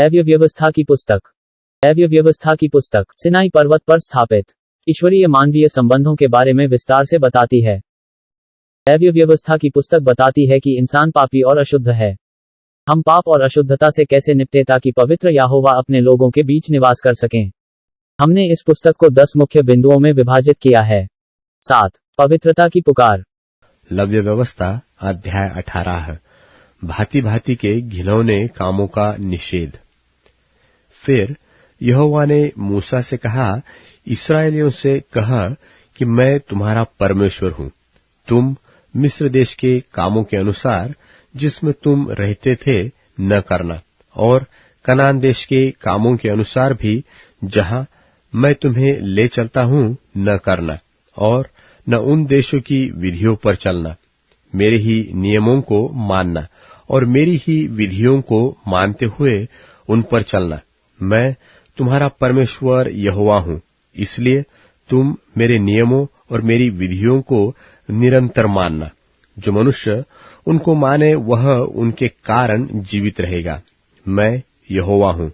अव्यवस्था की पुस्तक। अव्यवस्था की पुस्तक सिनाई पर्वत पर स्थापित ईश्वरीय मानवीय संबंधों के बारे में विस्तार से बताती है। अव्यवस्था की पुस्तक बताती है कि इंसान पापी और अशुद्ध है। हम पाप और अशुद्धता से कैसे निपटें ताकि पवित्र यहोवा अपने लोगों के बीच निवास कर सकें। हमने इस पुस्तक को 10 मुख्य बिंदुओं में विभाजित किया है। 7. पवित्रता की पुकार। लव्य व्यवस्था अध्याय 18 भांति भांति के घिनौने कामों का निषेध। फिर यहोवा ने मूसा से कहा, इस्राएलियों से कह कि मैं तुम्हारा परमेश्वर हूं। तुम मिस्र देश के कामों के अनुसार जिसमें तुम रहते थे न करना, और कनान देश के कामों के अनुसार भी जहां मैं तुम्हें ले चलता हूं न करना, और न उन देशों की विधियों पर चलना। मेरे ही नियमों को मानना और मेरी ही विधियों को मानते हुए उन पर चलना। मैं तुम्हारा परमेश्वर यहोवा हूं, इसलिए तुम मेरे नियमों और मेरी विधियों को निरंतर मानना। जो मनुष्य उनको माने वह उनके कारण जीवित रहेगा। मैं यहोवा हूं।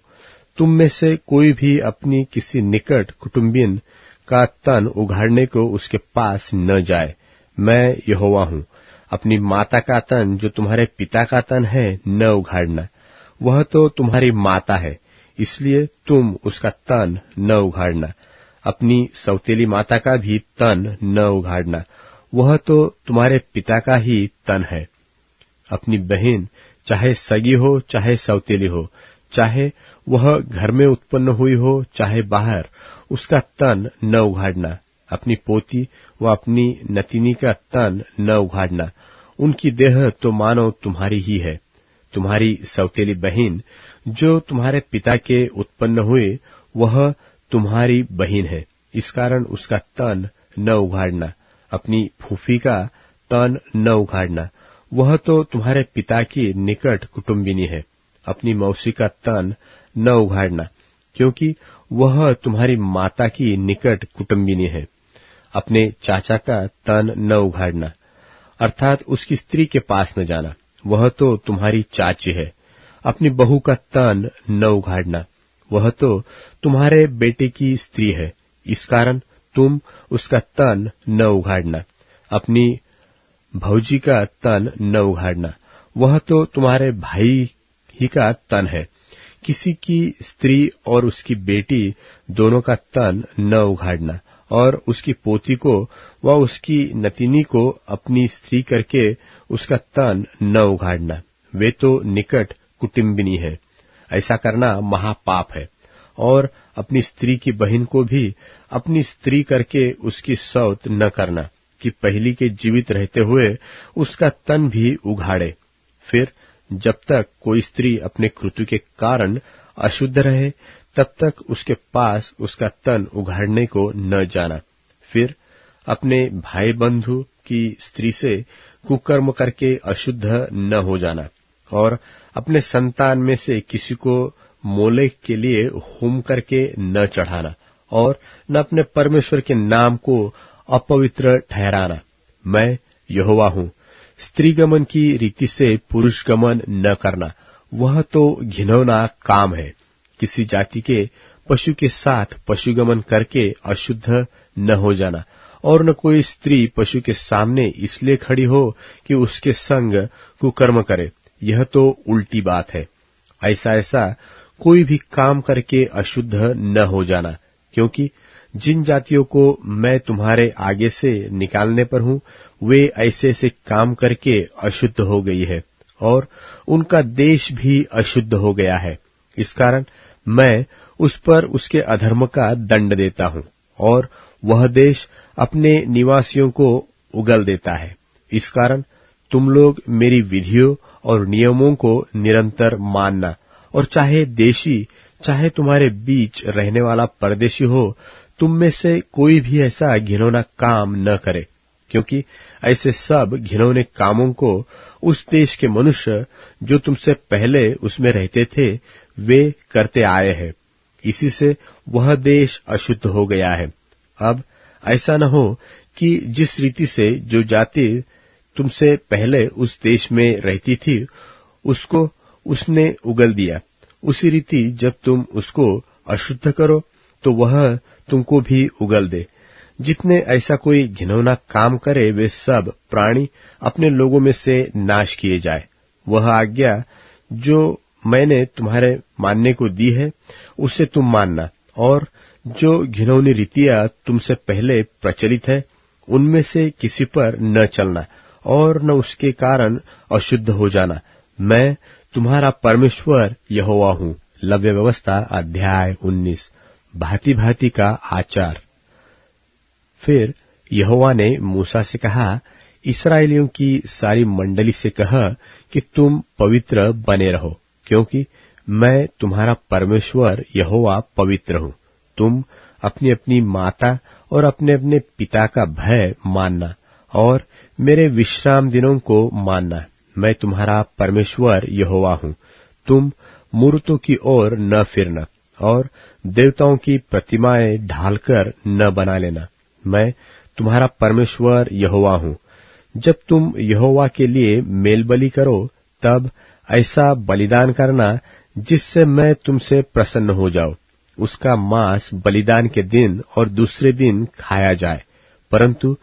तुम में से कोई भी अपनी किसी निकट कुटुंबिन का तन उघाड़ने को उसके पास न जाए। मैं यहोवा हूं। अपनी माता का तन जो तुम्हारे पिता का तन है न उघाड़ना, वह तो तुम्हारी माता है, इसलिए तुम उसका तन न उघाड़ना। अपनी सौतेली माता का भी तन न उघाड़ना, वह तो तुम्हारे पिता का ही तन है। अपनी बहन चाहे सगी हो चाहे सौतेली हो, चाहे वह घर में उत्पन्न हुई हो चाहे बाहर, उसका तन न उघाड़ना। अपनी पोती व अपनी नतिनी का तन न उघाड़ना। उनकी देह तो मानो तुम्हारी ही है। तुम्हारी सौतेली बहन जो तुम्हारे पिता के उत्पन्न हुए, वह तुम्हारी बहन है, इस कारण उसका तन न उघाड़ना। अपनी फूफी का तन न उघाड़ना, वह तो तुम्हारे पिता की निकट कुटुंबिनी है। अपनी मौसी का तन न उघाड़ना, क्योंकि वह तुम्हारी माता की निकट कुटुंबिनी है। अपने चाचा का तन न उघाड़ना, अर्थात उसकी स्त्री के पास न जाना, वह तो तुम्हारी चाची है। अपनी बहू का तन न उघाड़ना, वह तो तुम्हारे बेटे की स्त्री है, इस कारण तुम उसका तन न उघाड़ना। अपनी भौजी का तन न उघाड़ना, वह तो तुम्हारे भाई ही का तन है। किसी की स्त्री और उसकी बेटी दोनों का तन न उघाड़ना, और उसकी पोती को व उसकी नतिनी को अपनी स्त्री करके उसका तन न उघाड़ना, वे तो निकट कुटुंबिनी है। ऐसा करना महापाप है। और अपनी स्त्री की बहन को भी अपनी स्त्री करके उसकी सौत न करना, कि पहली के जीवित रहते हुए उसका तन भी उघाड़े। फिर जब तक कोई स्त्री अपने कृत्य के कारण अशुद्ध रहे, तब तक उसके पास उसका तन उघाड़ने को न जाना। फिर अपने भाई बंधु की स्त्री से कुकर्म करके अशुद्ध न हो जाना, और अपने संतान में से किसी को मोलेक के लिए होम करके न चढ़ाना, और न अपने परमेश्वर के नाम को अपवित्र ठहराना। मैं यहोवा हूं। स्त्रीगमन की रीति से पुरुष गमन न करना, वह तो घिनौना काम है। किसी जाति के पशु के साथ पशुगमन करके अशुद्ध न हो जाना, और न कोई स्त्री पशु के सामने इसलिए खड़ी हो कि उसके संग कुकर्म करे, यह तो उल्टी बात है। ऐसा कोई भी काम करके अशुद्ध न हो जाना, क्योंकि जिन जातियों को मैं तुम्हारे आगे से निकालने पर हूं, वे ऐसे ऐसे काम करके अशुद्ध हो गई है, और उनका देश भी अशुद्ध हो गया है। इस कारण मैं उस पर उसके अधर्म का दंड देता हूं, और वह देश अपने निवासियों को उगल देता है। इस कारण तुम लोग मेरी विधियों और नियमों को निरंतर मानना, और चाहे देशी चाहे तुम्हारे बीच रहने वाला परदेशी हो, तुम में से कोई भी ऐसा घिनौना काम न करे, क्योंकि ऐसे सब घिनौने कामों को उस देश के मनुष्य जो तुमसे पहले उसमें रहते थे, वे करते आए हैं। इसी से वह देश अशुद्ध हो गया है। अब ऐसा न हो कि जिस रीति से जो जाति तुमसे पहले उस देश में रहती थी, उसको उसने उगल दिया, उसी रीति जब तुम उसको अशुद्ध करो तो वह तुमको भी उगल दे। जितने ऐसा कोई घिनौना काम करे वे सब प्राणी अपने लोगों में से नाश किए जाए। वह आज्ञा जो मैंने तुम्हारे मानने को दी है उसे तुम मानना, और जो घिनौनी रीतियां तुमसे पहले प्रचलित है उनमें से किसी पर न चलना और न उसके कारण अशुद्ध हो जाना। मैं तुम्हारा परमेश्वर यहोवा हूँ। लव्य व्यवस्था अध्याय 19। भांति भांति का आचार। फिर यहोवा ने मूसा से कहा, इस्राएलियों की सारी मंडली से कह कि तुम पवित्र बने रहो, क्योंकि मैं तुम्हारा परमेश्वर यहोवा पवित्र हूँ। तुम अपनी अपनी माता और अपने अपने पिता का भय मानना और मेरे विश्राम दिनों को मानना। मैं तुम्हारा परमेश्वर यहोवा हूँ। तुम मूर्तों की ओर न फिरना और देवताओं की प्रतिमाएं ढालकर न बना लेना। मैं तुम्हारा परमेश्वर यहोवा हूँ। जब तुम यहोवा के लिए मेलबलि करो तब ऐसा बलिदान करना जिससे मैं तुमसे प्रसन्न हो जाऊं। उसका मांस बलिदान के दिन और दूसरे दिन खाया जाए, परंतु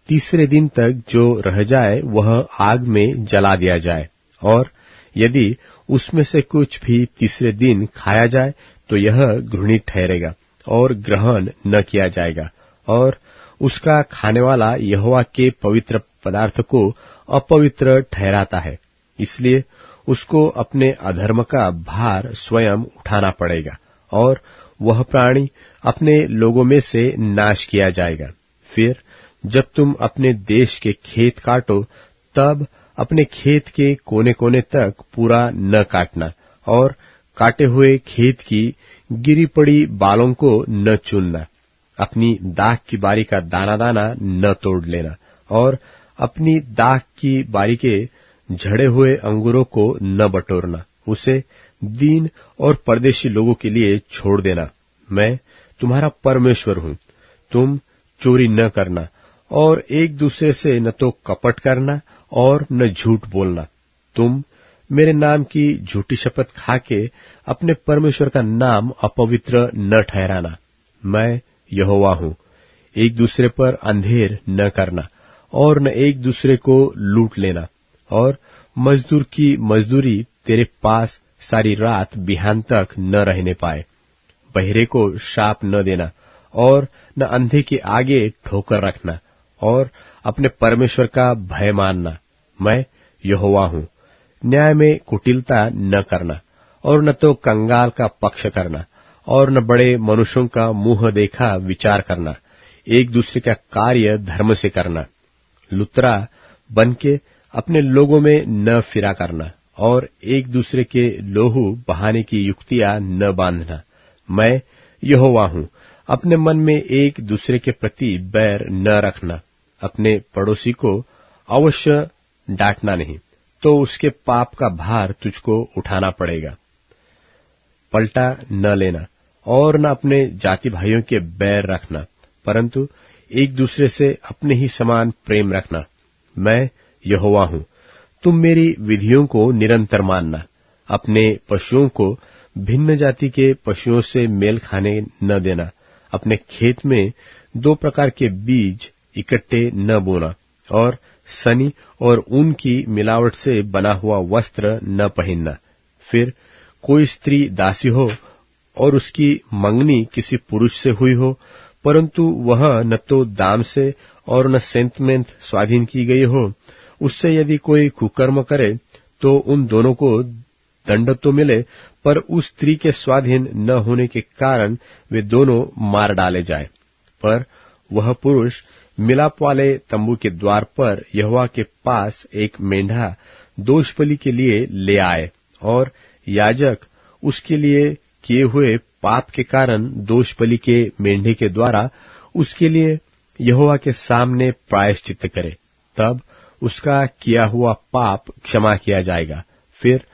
तीसरे दिन तक जो रह जाए वह आग में जला दिया जाए। और यदि उसमें से कुछ भी तीसरे दिन खाया जाए तो यह घृणित ठहरेगा और ग्रहण न किया जाएगा, और उसका खाने वाला यहोवा के पवित्र पदार्थ को अपवित्र ठहराता है। इसलिए उसको अपने अधर्म का भार स्वयं उठाना पड़ेगा और वह प्राणी अपने लोगों में से नाश किया जाएगा। फिर जब तुम अपने देश के खेत काटो तब अपने खेत के कोने कोने तक पूरा न काटना, और काटे हुए खेत की गिरी पड़ी बालों को न चुनना। अपनी दाख की बारी का दाना दाना न तोड़ लेना, और अपनी दाख की बारी के झड़े हुए अंगूरों को न बटोरना। उसे दीन और परदेशी लोगों के लिए छोड़ देना। मैं तुम्हारा परमेश्वर हूँ। तुम चोरी न करना और एक दूसरे से न तो कपट करना और न झूठ बोलना। तुम मेरे नाम की झूठी शपथ खाके अपने परमेश्वर का नाम अपवित्र न ठहराना। मैं यहोवा हूँ। एक दूसरे पर अंधेर न करना और न एक दूसरे को लूट लेना, और मजदूर की मजदूरी तेरे पास सारी रात बिहान तक न रहने पाए। बहरे को शाप न देना और न अंधे के आगे ठोकर रखना, और अपने परमेश्वर का भय मानना। मैं यहोवा हूँ। न्याय में कुटिलता न करना और न तो कंगाल का पक्ष करना और न बड़े मनुष्यों का मुंह देखा विचार करना। एक दूसरे का कार्य धर्म से करना। लुतरा बनके अपने लोगों में न फिरा करना और एक दूसरे के लोहू बहाने की युक्तियां न बांधना। मैं यहोवा हूँ। अपने मन में एक दूसरे के प्रति बैर न रखना। अपने पड़ोसी को अवश्य डांटना नहीं, तो उसके पाप का भार तुझको उठाना पड़ेगा। पलटा न लेना और न अपने जाति भाइयों के बैर रखना, परंतु एक दूसरे से अपने ही समान प्रेम रखना। मैं यहोवा हूँ। तुम मेरी विधियों को निरंतर मानना। अपने पशुओं को भिन्न जाति के पशुओं से मेल खाने न देना। अपने खेत में दो प्रकार के बीज इकट्ठे न बोना, और सनी और ऊन की मिलावट से बना हुआ वस्त्र न पहनना। फिर कोई स्त्री दासी हो और उसकी मंगनी किसी पुरुष से हुई हो, परंतु वह न तो दाम से और न सेंतमेंत स्वाधीन की गई हो, उससे यदि कोई कुकर्म करे तो उन दोनों को दंड तो मिले, पर उस स्त्री के स्वाधीन न होने के कारण वे दोनों मार डाले जाए। पर वह पुरुष मिलाप वाले तंबू के द्वार पर यहोवा के पास एक मेंढा दोषबलि के लिए ले आए, और याजक उसके लिए किए हुए पाप के कारण दोषबलि के मेंढे के द्वारा उसके लिए यहोवा के सामने प्रायश्चित करे। तब उसका किया हुआ पाप क्षमा किया जाएगा। फिर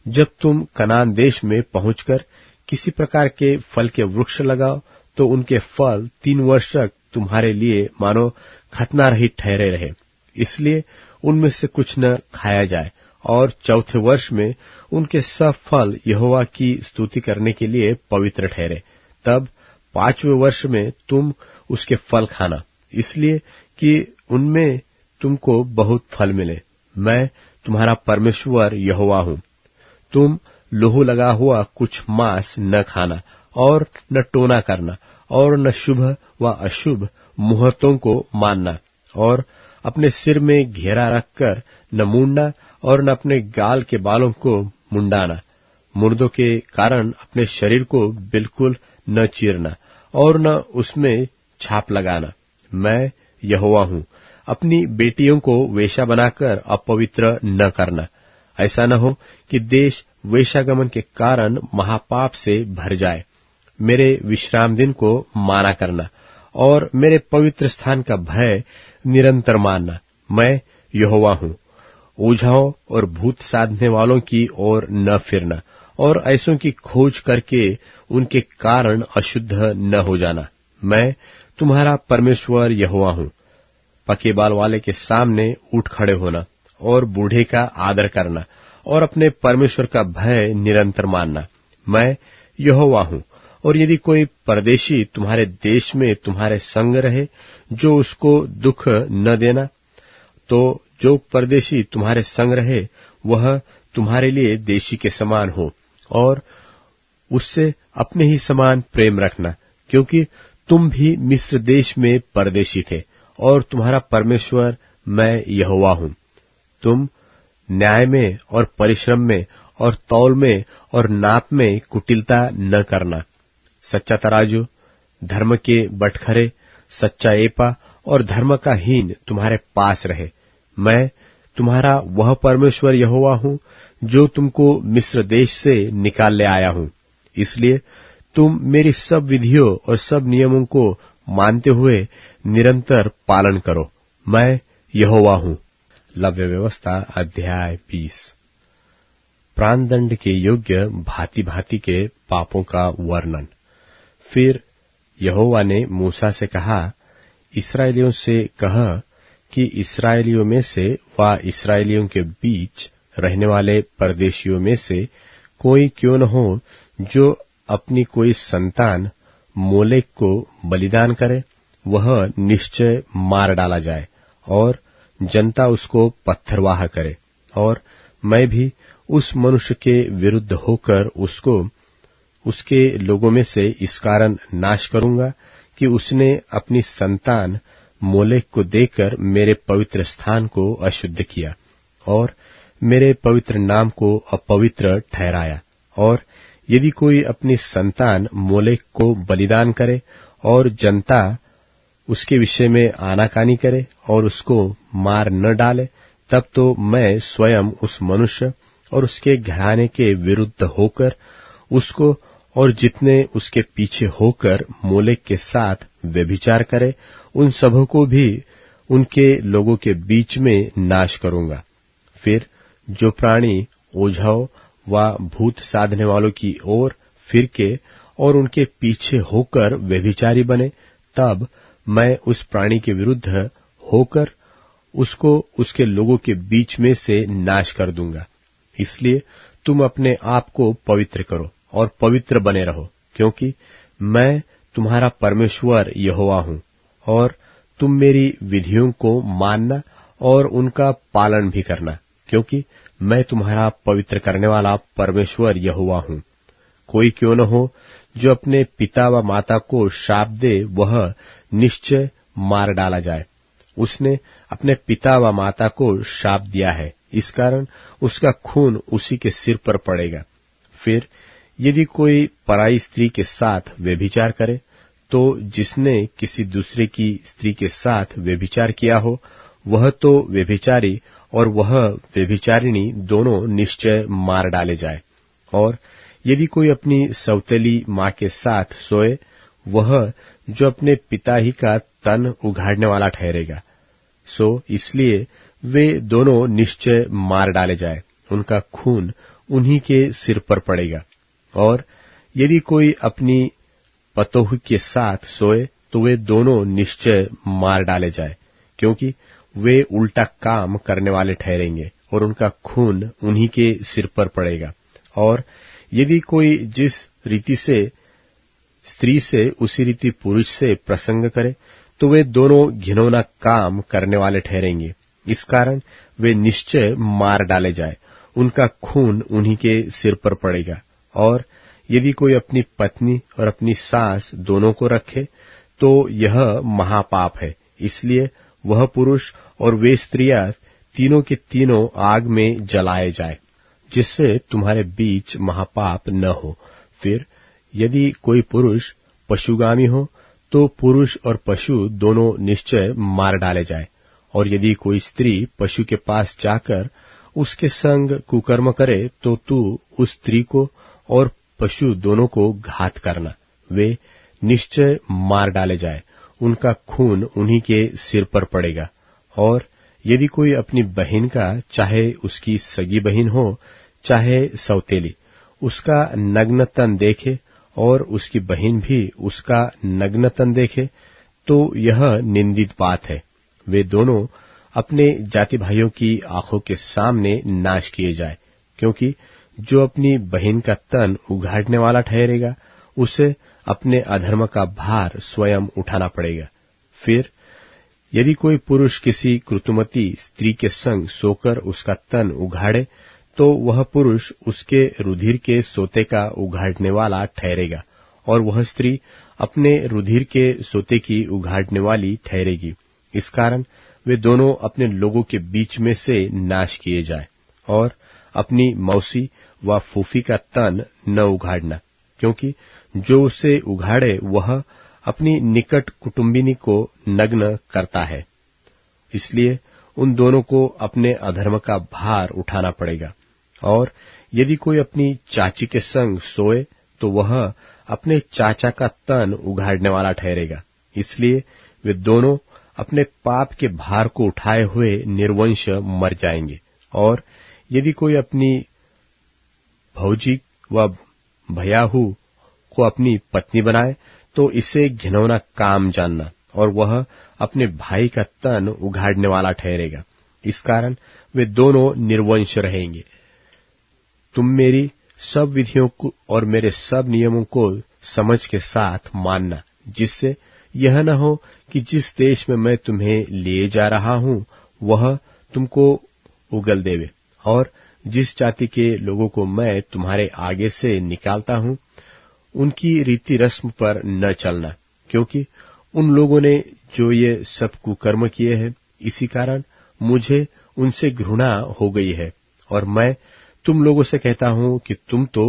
जब तुम कनान देश में पहुंचकर किसी प्रकार के फल के वृक्ष लगाओ, तो उनके फल 3 वर्ष तक तुम्हारे लिए मानो खतना रहित ठहरे रहे। इसलिए उनमें से कुछ न खाया जाए, और चौथे वर्ष में उनके सब फल यहोवा की स्तुति करने के लिए पवित्र ठहरे। तब 5वें वर्ष में तुम उसके फल खाना, इसलिए कि उनमें तुमको बहुत फल मिले। मैं तुम्हारा परमेश्वर यहोवा हूँ। तुम लोहू लगा हुआ कुछ मांस न खाना और न टोना करना और न शुभ व अशुभ मुहूर्तों को मानना और अपने सिर में घेरा रखकर न मुंडना और न अपने गाल के बालों को मुंडाना। मुर्दों के कारण अपने शरीर को बिल्कुल न चीरना और न उसमें छाप लगाना। मैं यहोवा हूँ। अपनी बेटियों को वेश्या बनाकर अपवित्र न करना। ऐसा न हो कि देश वेश्यागमन के कारण महापाप से भर जाए। मेरे विश्राम दिन को माना करना और मेरे पवित्र स्थान का भय निरंतर मानना। मैं यहोवा हूँ। ओझाओं और भूत साधने वालों की ओर न फिरना और ऐसों की खोज करके उनके कारण अशुद्ध न हो जाना। मैं तुम्हारा परमेश्वर यहोवा हूँ। पके बाल वाले के सामने उठ खड़े होना और बूढ़े का आदर करना और अपने परमेश्वर का भय निरंतर मानना। मैं यहोवा हूँ। और यदि कोई परदेशी तुम्हारे देश में तुम्हारे संग रहे, जो उसको दुख न देना, तो जो परदेशी तुम्हारे संग रहे वह तुम्हारे लिए देशी के समान हो और उससे अपने ही समान प्रेम रखना, क्योंकि तुम भी मिस्र देश में परदेशी थे और तुम्हारा परमेश्वर मैं यहोवा हूँ। तुम न्याय में और परिश्रम में और तौल में और नाप में कुटिलता न करना। सच्चा तराजू, धर्म के बटखरे, सच्चा एपा और धर्म का हीन तुम्हारे पास रहे। मैं तुम्हारा वह परमेश्वर यहोवा हूँ जो तुमको मिस्र देश से निकाल ले आया हूँ। इसलिए तुम मेरी सब विधियों और सब नियमों को मानते हुए निरंतर पालन करो। मैं यहोवा हूँ। लव्य व्यवस्था अध्याय 20। प्राणदंड के योग्य भांति भांति के पापों का वर्णन। फिर यहोवा ने मूसा से कहा, इस्राएलियों से कह कि इस्राएलियों में से व इस्राएलियों के बीच रहने वाले परदेशियों में से कोई क्यों न हो जो अपनी कोई संतान मोलेक को बलिदान करे, वह निश्चय मार डाला जाए और जनता उसको पत्थरवाह करे। और मैं भी उस मनुष्य के विरुद्ध होकर उसको उसके लोगों में से इस कारण नाश करूंगा कि उसने अपनी संतान मोलेक को देकर मेरे पवित्र स्थान को अशुद्ध किया और मेरे पवित्र नाम को अपवित्र ठहराया। और यदि कोई अपनी संतान मोलेक को बलिदान करे और जनता उसके विषय में आनाकानी करे और उसको मार न डाले, तब तो मैं स्वयं उस मनुष्य और उसके घराने के विरुद्ध होकर उसको और जितने उसके पीछे होकर मोलेक के साथ व्यभिचार करे, उन सबों को भी उनके लोगों के बीच में नाश करूंगा। फिर जो प्राणी ओझाओं व भूत साधने वालों की ओर फिर के और उनके पीछे होकर व्यभिचारी बने, तब मैं उस प्राणी के विरुद्ध होकर उसको उसके लोगों के बीच में से नाश कर दूंगा। इसलिए तुम अपने आप को पवित्र करो और पवित्र बने रहो, क्योंकि मैं तुम्हारा परमेश्वर यहोवा हूँ। और तुम मेरी विधियों को मानना और उनका पालन भी करना, क्योंकि मैं तुम्हारा पवित्र करने वाला परमेश्वर यहोवा हूँ। कोई क्यों न हो जो अपने पिता व माता को शाप दे, वह निश्चय मार डाला जाए। उसने अपने पिता व माता को शाप दिया है, इस कारण उसका खून उसी के सिर पर पड़ेगा। फिर यदि कोई पराई स्त्री के साथ व्यभिचार करे, तो जिसने किसी दूसरे की स्त्री के साथ व्यभिचार किया हो, वह तो व्यभिचारी और वह व्यभिचारिणी दोनों निश्चय मार डाले जाए। और यदि कोई अपनी सौतेली माँ के साथ सोए, वह जो अपने पिता ही का तन उघाड़ने वाला ठहरेगा। सो इसलिए वे दोनों निश्चय मार डाले जाए, उनका खून उन्हीं के सिर पर पड़ेगा। और यदि कोई अपनी पतोह के साथ सोए, तो वे दोनों निश्चय मार डाले जाए, क्योंकि वे उल्टा काम करने वाले ठहरेंगे और उनका खून उन्हीं के सिर पर पड़ेगा। और यदि कोई जिस रीति से स्त्री से उसी रीति पुरुष से प्रसंग करे तो वे दोनों घिनौना काम करने वाले ठहरेंगे। इस कारण वे निश्चय मार डाले जाए, उनका खून उन्हीं के सिर पर पड़ेगा। और यदि कोई अपनी पत्नी और अपनी सास दोनों को रखे तो यह महापाप है। इसलिए वह पुरुष और वे स्त्रियां तीनों के तीनों आग में जलाए जाए, जिससे तुम्हारे बीच महापाप न हो। फिर यदि कोई पुरुष पशुगामी हो तो पुरुष और पशु दोनों निश्चय मार डाले जाए। और यदि कोई स्त्री पशु के पास जाकर उसके संग कुकर्म करे तो तू उस स्त्री को और पशु दोनों को घात करना, वे निश्चय मार डाले जाए, उनका खून उन्हीं के सिर पर पड़ेगा। और यदि कोई अपनी बहन का, चाहे उसकी सगी बहन हो चाहे सौतेली, उसका नग्न तन देखे और उसकी बहन भी उसका नग्न तन देखे तो यह निंदित बात है। वे दोनों अपने जाति भाइयों की आंखों के सामने नाश किए जाए, क्योंकि जो अपनी बहन का तन उघाड़ने वाला ठहरेगा उसे अपने अधर्म का भार स्वयं उठाना पड़ेगा। फिर यदि कोई पुरुष किसी कृतुमती स्त्री के संग सोकर उसका तन उघाड़े तो वह पुरुष उसके रुधिर के सोते का उघाड़ने वाला ठहरेगा, और वह स्त्री अपने रुधिर के सोते की उघाड़ने वाली ठहरेगी। इस कारण वे दोनों अपने लोगों के बीच में से नाश किए जाए। और अपनी मौसी व फूफी का तन न उघाड़ना, क्योंकि जो उसे उघाड़े वह अपनी निकट कुटुंबिनी को नग्न करता है। इसलिए उन दोनों को अपने अधर्म का भार उठाना पड़ेगा। और यदि कोई अपनी चाची के संग सोए तो वह अपने चाचा का तन उघाड़ने वाला ठहरेगा। इसलिए वे दोनों अपने पाप के भार को उठाए हुए निर्वंश मर जाएंगे। और यदि कोई अपनी भौजी व भयाहू को अपनी पत्नी बनाए तो इसे घिनौना काम जानना, और वह अपने भाई का तन उघाड़ने वाला ठहरेगा। इस कारण वे दोनों निर्वंश रहेंगे। तुम मेरी सब विधियों को और मेरे सब नियमों को समझ के साथ मानना, जिससे यह न हो कि जिस देश में मैं तुम्हें लिए जा रहा हूं वह तुमको उगल देवे। और जिस जाति के लोगों को मैं तुम्हारे आगे से निकालता हूं उनकी रीति रस्म पर न चलना, क्योंकि उन लोगों ने जो ये सब कुकर्म किए हैं, इसी कारण मुझे उनसे घृणा हो गई है। और मैं तुम लोगों से कहता हूं कि तुम तो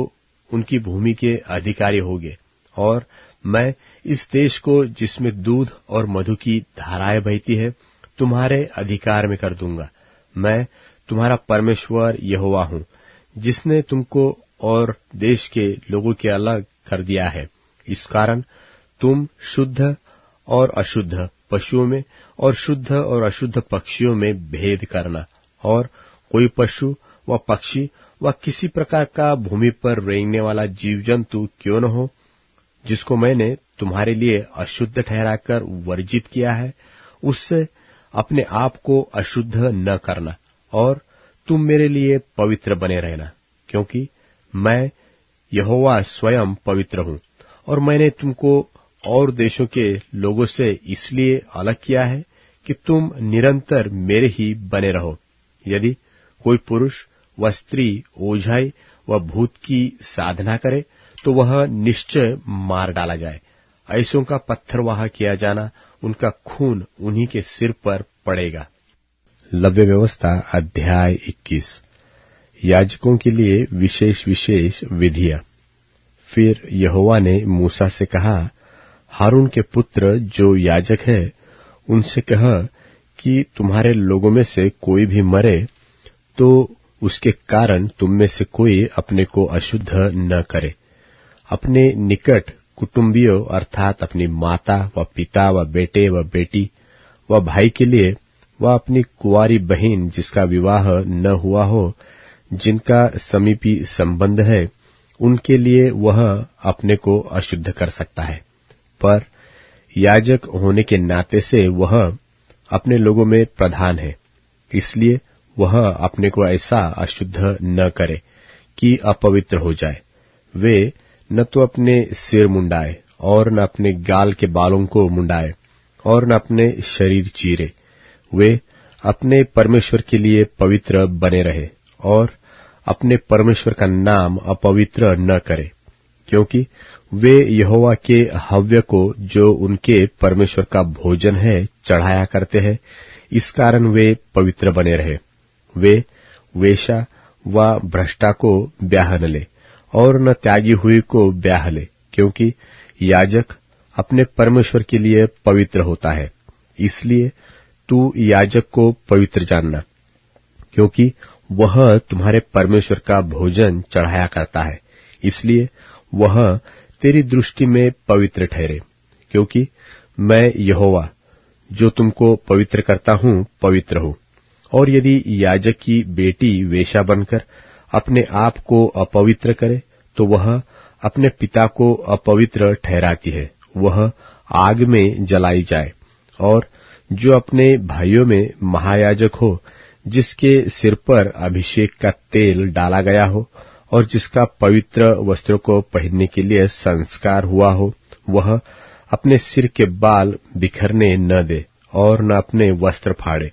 उनकी भूमि के अधिकारी होगे, और मैं इस देश को जिसमें दूध और मधु की धाराएं बहती है तुम्हारे अधिकार में कर दूंगा। मैं तुम्हारा परमेश्वर यहोवा हूं, जिसने तुमको और देश के लोगों के अलग कर दिया है। इस कारण तुम शुद्ध और अशुद्ध पशुओं में और शुद्ध और अशुद्ध पक्षियों में भेद करना। और कोई पशु व पक्षी व किसी प्रकार का भूमि पर रेंगने वाला जीव जंतु क्यों न हो, जिसको मैंने तुम्हारे लिए अशुद्ध ठहराकर वर्जित किया है, उससे अपने आप को अशुद्ध न करना। और तुम मेरे लिए पवित्र बने रहना, क्योंकि मैं यहोवा स्वयं पवित्र हूं। और मैंने तुमको और देशों के लोगों से इसलिए अलग किया है कि तुम निरंतर मेरे ही बने रहो। यदि कोई पुरुष व स्त्री ओझाई व भूत की साधना करे तो वह निश्चय मार डाला जाए। ऐसों का पत्थरवाह किया जाना, उनका खून उन्हीं के सिर पर पड़ेगा। लव्य व्यवस्था अध्याय 21। याजकों के लिए विशेष विशेष विधियां। फिर यहोवा ने मूसा से कहा, हारून के पुत्र जो याजक है उनसे कह कि तुम्हारे लोगों में से कोई भी मरे तो उसके कारण तुम में से कोई अपने को अशुद्ध न करे। अपने निकट कुटुंबियों अर्थात अपनी माता व पिता व बेटे व बेटी व भाई के लिए व अपनी कुंवारी बहन जिसका विवाह न हुआ हो, जिनका समीपी संबंध है, उनके लिए वह अपने को अशुद्ध कर सकता है। पर याजक होने के नाते से वह अपने लोगों में प्रधान है, इसलिए वह अपने को ऐसा अशुद्ध न करे कि अपवित्र हो जाए। वे न तो अपने सिर मुंडाए और न अपने गाल के बालों को मुंडाए और न अपने शरीर चीरे। वे अपने परमेश्वर के लिए पवित्र बने रहे और अपने परमेश्वर का नाम अपवित्र न करे, क्योंकि वे यहोवा के हव्य को, जो उनके परमेश्वर का भोजन है, चढ़ाया करते हैं। इस कारण वे पवित्र बने रहे। वे वेश्या व भ्रष्टा को ब्याह न ले और न त्यागी हुई को ब्याह ले, क्योंकि याजक अपने परमेश्वर के लिए पवित्र होता है। इसलिए तू याजक को पवित्र जानना, क्योंकि वह तुम्हारे परमेश्वर का भोजन चढ़ाया करता है। इसलिए वह तेरी दृष्टि में पवित्र ठहरे, क्योंकि मैं यहोवा जो तुमको पवित्र करता हूँ पवित्र हूँ। और यदि याजक की बेटी वेश्या बनकर अपने आप को अपवित्र करे, तो वह अपने पिता को अपवित्र ठहराती है, वह आग में जलाई जाए। और जो अपने भाइयों में महायाजक हो, जिसके सिर पर अभिषेक का तेल डाला गया हो और जिसका पवित्र वस्त्रों को पहनने के लिए संस्कार हुआ हो, वह अपने सिर के बाल बिखरने न दे और न अपने वस्त्र फाड़े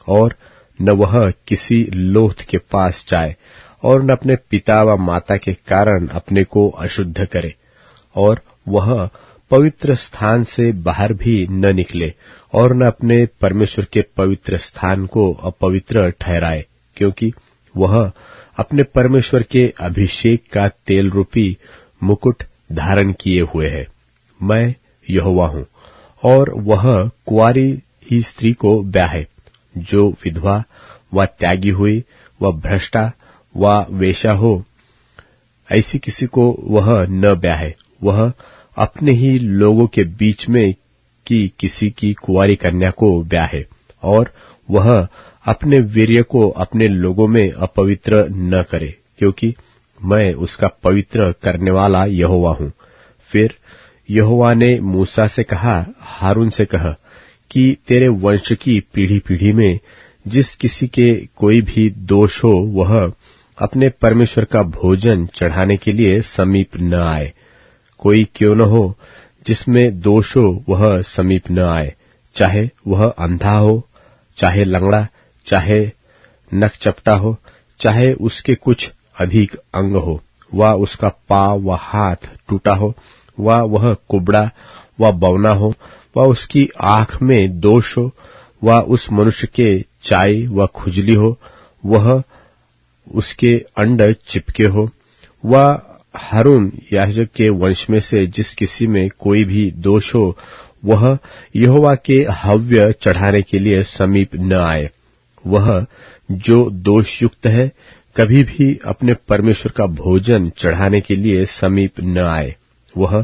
और न वह किसी लोथ के पास जाए और न अपने पिता व माता के कारण अपने को अशुद्ध करे। और वह पवित्र स्थान से बाहर भी न निकले और न अपने परमेश्वर के पवित्र स्थान को अपवित्र ठहराए, क्योंकि वह अपने परमेश्वर के अभिषेक का तेल रूपी मुकुट धारण किए हुए है। मैं यहोवा हूँ। और वह कुंवारी ही स्त्री को ब्याहे, जो विधवा व त्यागी हुई व भ्रष्टा व वेश्या हो, ऐसी किसी को वह न ब्याहे। वह अपने ही लोगों के बीच में की किसी की कुंवारी कन्या को ब्याहे, और वह अपने वीर्य को अपने लोगों में अपवित्र न करे, क्योंकि मैं उसका पवित्र करने वाला यहोवा हूँ। फिर यहोवा ने मूसा से कहा, हारून से कह कि तेरे वंश की पीढ़ी पीढ़ी में जिस किसी के कोई भी दोष हो, वह अपने परमेश्वर का भोजन चढ़ाने के लिए समीप न आए। कोई क्यों न हो जिसमें दोष हो, वह समीप न आए, चाहे वह अंधा हो, चाहे लंगड़ा, चाहे नख चपटा हो, चाहे उसके कुछ अधिक अंग हो, व उसका पाँव व हाथ टूटा हो, व वह कुबड़ा व बौना हो, व उसकी आंख में दोष हो, व उस मनुष्य के चाई व खुजली हो, वह उसके अंड चिपके हो, व हारून याजक के वंश में से जिस किसी में कोई भी दोष हो, वह यहोवा के हव्य चढ़ाने के लिए समीप न आए। वह जो दोष युक्त है, कभी भी अपने परमेश्वर का भोजन चढ़ाने के लिए समीप न आए। वह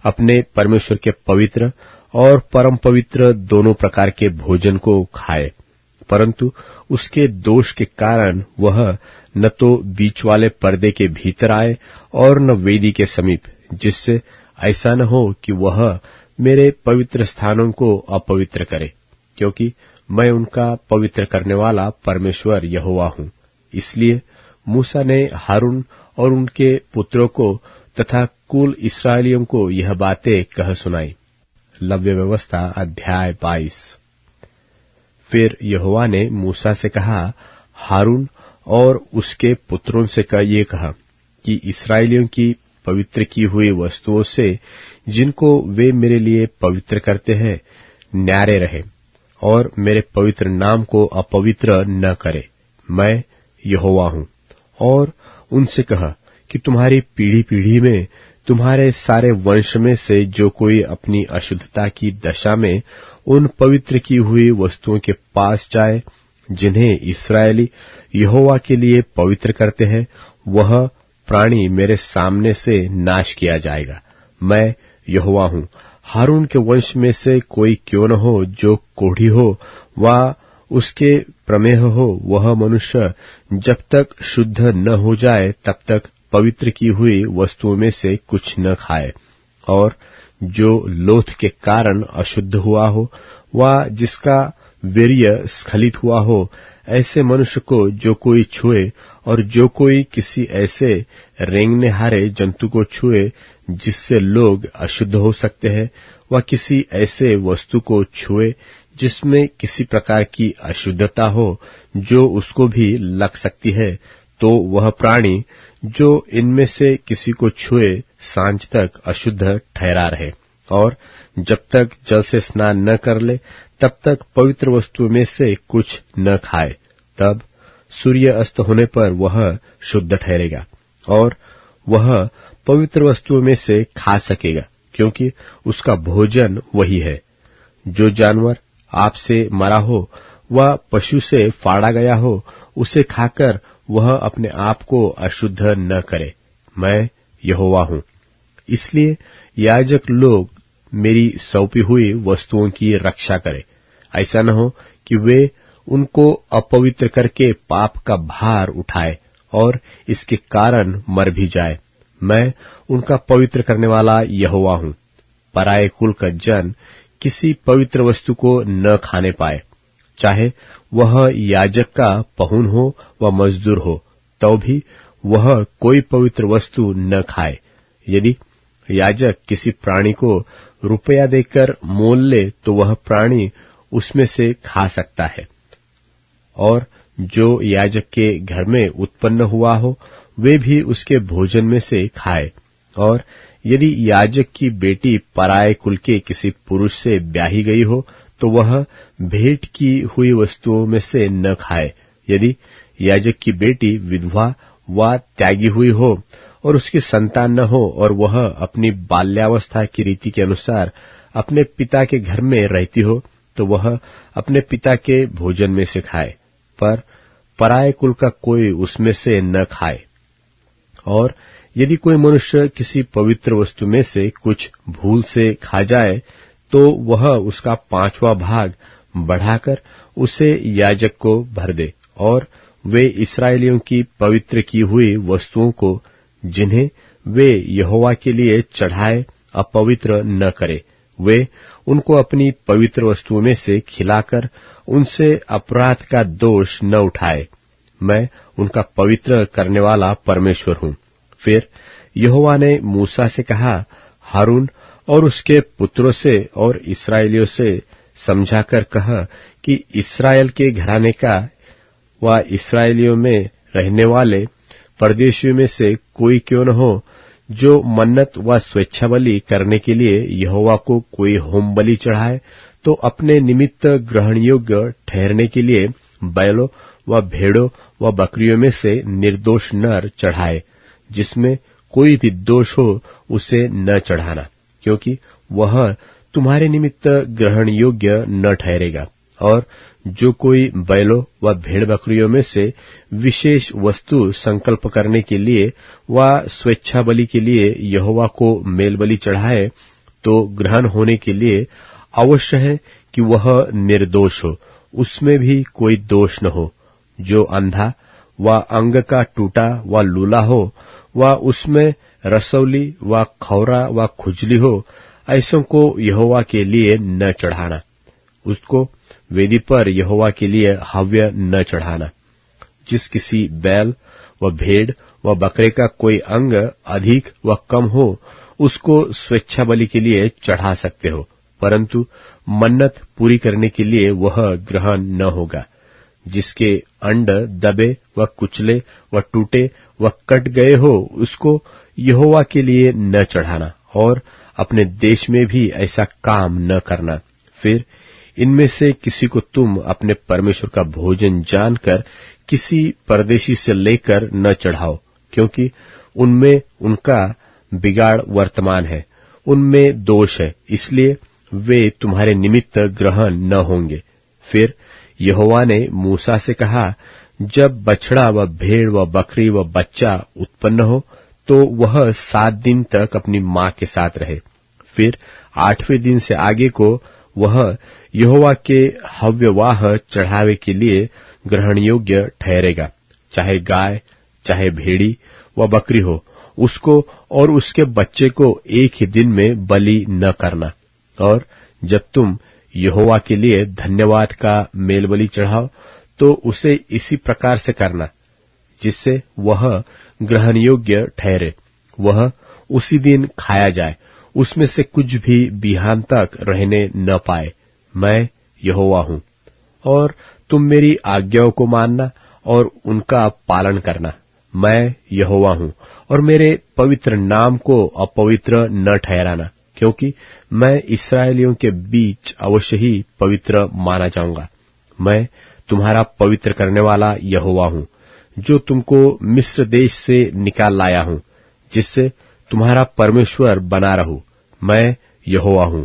अपने परमेश्वर के पवित्र और परम पवित्र दोनों प्रकार के भोजन को खाए, परंतु उसके दोष के कारण वह न तो बीच वाले पर्दे के भीतर आए और न वेदी के समीप, जिससे ऐसा न हो कि वह मेरे पवित्र स्थानों को अपवित्र करे, क्योंकि मैं उनका पवित्र करने वाला परमेश्वर यहोवा हूँ। इसलिए मूसा ने हारून और उनके पुत्रों को तथा कुल इस्राएलियों को यह बातें कह सुनाई। लव्य व्यवस्था अध्याय 22। फिर यहोवा ने मूसा से कहा, हारून और उसके पुत्रों से ये कहा कि इस्राएलियों की पवित्र की हुई वस्तुओं से जिनको वे मेरे लिए पवित्र करते हैं न्यारे रहे और मेरे पवित्र नाम को अपवित्र न करे। मैं यहोवा हूँ। और उनसे कहा कि तुम्हारी पीढ़ी पीढ़ी में तुम्हारे सारे वंश में से जो कोई अपनी अशुद्धता की दशा में उन पवित्र की हुई वस्तुओं के पास जाए जिन्हें इस्राएली यहोवा के लिए पवित्र करते हैं, वह प्राणी मेरे सामने से नाश किया जाएगा। मैं यहोवा हूँ। हारून के वंश में से कोई क्यों न हो जो कोढ़ी हो व उसके प्रमेह हो, वह मनुष्य जब तक शुद्ध न हो जाए तब तक पवित्र की हुई वस्तुओं में से कुछ न खाए। और जो लोथ के कारण अशुद्ध हुआ हो व जिसका वीर्य स्खलित हुआ हो, ऐसे मनुष्य को जो कोई छुए और जो कोई किसी ऐसे रेंगने हारे जंतु को छुए जिससे लोग अशुद्ध हो सकते हैं, वह किसी ऐसे वस्तु को छुए जिसमें किसी प्रकार की अशुद्धता हो जो उसको भी लग सकती है, तो वह प्राणी जो इनमें से किसी को छुए सांझ तक अशुद्ध ठहरा रहे, और जब तक जल से स्नान न कर ले तब तक पवित्र वस्तु में से कुछ न खाए। तब सूर्य अस्त होने पर वह शुद्ध ठहरेगा और वह पवित्र वस्तुओं में से खा सकेगा, क्योंकि उसका भोजन वही है। जो जानवर आपसे मरा हो व पशु से फाड़ा गया हो, उसे खाकर वह अपने आप को अशुद्ध न करे। मैं यहोवा हूं। इसलिए याजक लोग मेरी सौंपी हुई वस्तुओं की रक्षा करें। ऐसा न हो कि वे उनको अपवित्र करके पाप का भार उठाए और इसके कारण मर भी जाए। मैं उनका पवित्र करने वाला यहोवा हूं। पराये कुल का जन किसी पवित्र वस्तु को न खाने पाए, चाहे वह याजक का पहुन हो व मजदूर हो, तो भी वह कोई पवित्र वस्तु न खाए। यदि याजक किसी प्राणी को रुपया देकर मोल ले तो वह प्राणी उसमें से खा सकता है, और जो याजक के घर में उत्पन्न हुआ हो वे भी उसके भोजन में से खाए। और यदि याजक की बेटी पराये कुल के किसी पुरुष से ब्याही गई हो तो वह भेंट की हुई वस्तुओं में से न खाए। यदि याजक की बेटी विधवा व त्यागी हुई हो और उसकी संतान न हो और वह अपनी बाल्यावस्था की रीति के अनुसार अपने पिता के घर में रहती हो, तो वह अपने पिता के भोजन में से खाए, पर पराये कुल का कोई उसमें से न खाए। और यदि कोई मनुष्य किसी पवित्र वस्तु में से कुछ भूल से खा जाए तो वह उसका 5वां भाग बढ़ाकर उसे याजक को भर दे, और वे इस्राएलियों की पवित्र की हुई वस्तुओं को जिन्हें वे यहोवा के लिए चढ़ाए अपवित्र न करे। वे उनको अपनी पवित्र वस्तुओं में से खिलाकर उनसे अपराध का दोष न उठाए। मैं उनका पवित्र करने वाला परमेश्वर हूं। फिर यहोवा ने मूसा से कहा, हारून और उसके पुत्रों से और इस्राएलियों से समझाकर कह कि इस्राएल के घराने का व इस्राएलियों में रहने वाले परदेशियों में से कोई क्यों न हो जो मन्नत व स्वेच्छा बलि करने के लिए यहोवा को कोई होम बलि चढ़ाए, तो अपने निमित्त ग्रहण योग्य ठहरने के लिए बैलों व भेड़ों व बकरियों में से निर्दोष नर चढ़ाए। जिसमें कोई भी दोष हो उसे न चढ़ाना, क्योंकि वह तुम्हारे निमित्त ग्रहण योग्य न ठहरेगा। और जो कोई बैलों व भेड़ बकरियों में से विशेष वस्तु संकल्प करने के लिए व स्वेच्छा बलि के लिए यहोवा को मेल बलि चढ़ाए, तो ग्रहण होने के लिए अवश्य है कि वह निर्दोष हो, उसमें भी कोई दोष न हो। जो अंधा व अंग का टूटा व लूला हो व उसमें रसौली व खौरा व खुजली हो, ऐसों को यहोवा के लिए न चढ़ाना। उसको वेदी पर यहोवा के लिए हव्य न चढ़ाना। जिस किसी बैल व भेड़ व बकरे का कोई अंग अधिक व कम हो उसको स्वेच्छा बलि के लिए चढ़ा सकते हो, परंतु मन्नत पूरी करने के लिए वह ग्रहण न होगा। जिसके अंड दबे व कुचले व टूटे व कट गए हो उसको यहोवा के लिए न चढ़ाना, और अपने देश में भी ऐसा काम न करना। फिर इनमें से किसी को तुम अपने परमेश्वर का भोजन जानकर किसी परदेशी से लेकर न चढ़ाओ, क्योंकि उनमें उनका बिगाड़ वर्तमान है, उनमें दोष है, इसलिए वे तुम्हारे निमित्त ग्रहण न होंगे। फिर यहोवा ने मूसा से कहा, जब बछड़ा व भेड़ व बकरी व बच्चा उत्पन्न हो तो वह 7 दिन तक अपनी मां के साथ रहे। फिर 8वें दिन से आगे को वह यहोवा के हव्यवाह चढ़ावे के लिए ग्रहण योग्य ठहरेगा, चाहे गाय चाहे भेड़ी व बकरी हो। उसको और उसके बच्चे को एक ही दिन में बलि न करना। और जब तुम यहोवा के लिए धन्यवाद का मेलबलि चढ़ाओ, तो उसे इसी प्रकार से करना जिससे वह ग्रहण योग्य ठहरे। वह उसी दिन खाया जाए, उसमें से कुछ भी बिहान तक रहने न पाए। मैं यहोवा हूं। और तुम मेरी आज्ञाओं को मानना और उनका पालन करना। मैं यहोवा हूं। और मेरे पवित्र नाम को अपवित्र न ठहराना, क्योंकि मैं इस्राएलियों के बीच अवश्य ही पवित्र माना जाऊंगा। मैं तुम्हारा पवित्र करने वाला यहोवा हूं, जो तुमको मिस्र देश से निकाल लाया हूं, जिससे तुम्हारा परमेश्वर बना रहूं। मैं यहोवा हूं।